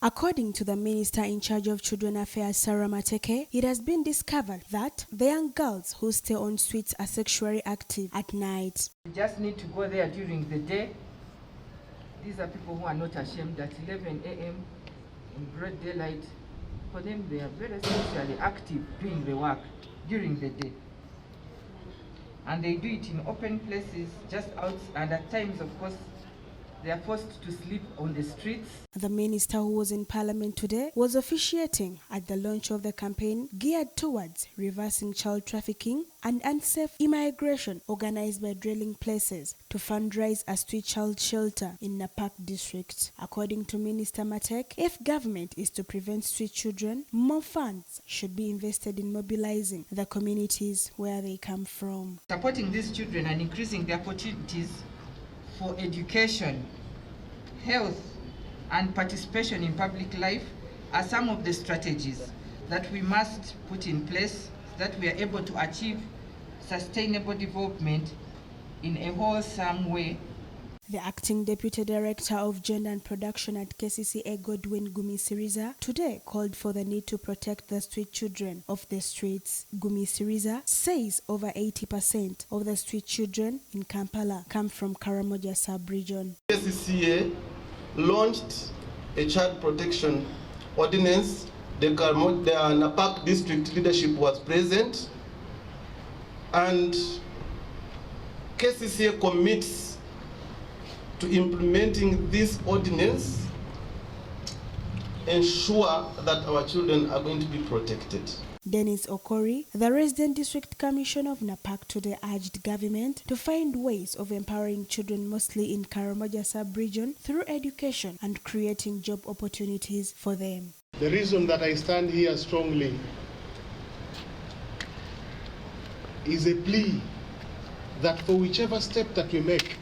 According to the Minister in charge of Children Affairs, Mateke, it has been discovered that the young girls who stay on streets are sexually active at night. You just need to go there during the day. These are people who are not ashamed at 11 a.m. in broad daylight. For them, they are very sexually active doing the work during the day. And they do it in open places, just out, and at times, of course, they are forced to sleep on the streets. The minister, who was in Parliament today, was officiating at the launch of the campaign geared towards reversing child trafficking and unsafe immigration organized by dwelling places to fundraise a street child shelter in Napak district. According to Minister Mateke, if government is to prevent street children, more funds should be invested in mobilizing the communities where they come from. Supporting these children and increasing the opportunities for education, health, and participation in public life are some of the strategies that we must put in place so that we are able to achieve sustainable development in a wholesome way. The acting deputy director of gender and production at KCCA, Godwin Gumisiriza, today called for the need to protect the street children of the streets. Gumisiriza says over 80% of the street children in Kampala come from Karamoja sub-region. KCCA launched a child protection ordinance. The Napak district leadership was present, and KCCA commits to implementing this ordinance, ensure that our children are going to be protected. Dennis Okori, the resident district commissioner of Napak, today urged government to find ways of empowering children, mostly in Karamoja sub-region, through education and creating job opportunities for them. The reason that I stand here strongly is a plea that for whichever step that we make,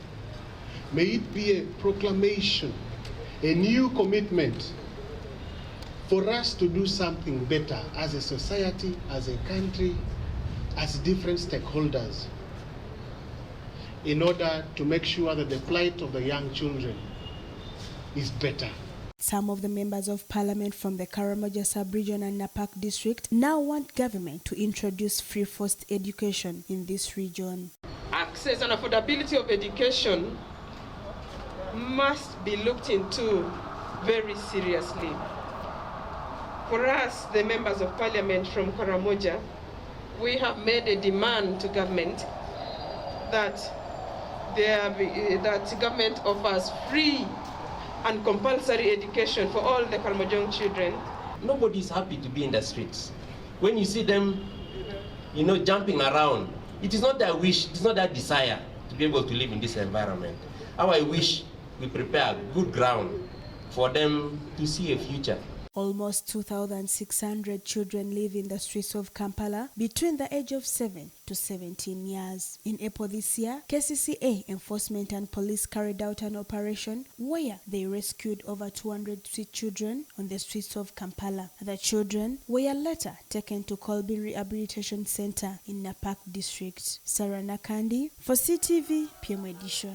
may it be a proclamation, a new commitment for us to do something better as a society, as a country, as different stakeholders, in order to make sure that the plight of the young children is better. Some of the members of parliament from the Karamoja sub-region and Napak district now want government to introduce free forced education in this region. Access and affordability of education must be looked into very seriously. For us, the members of parliament from Karamoja, we have made a demand to government that government offers free and compulsory education for all the Karamojong children. Nobody is happy to be in the streets. When you see them, jumping around, it is not their wish, it is not their desire to be able to live in this environment. Our wish, we prepare good ground for them to see a future. Almost 2,600 children live in the streets of Kampala between the age of 7 to 17 years. In April this year, KCCA enforcement and police carried out an operation where they rescued over 200 street children on the streets of Kampala. The children were later taken to Kolbin Rehabilitation Center in Napak district. Sarah Nakandi for CTV PM Edition.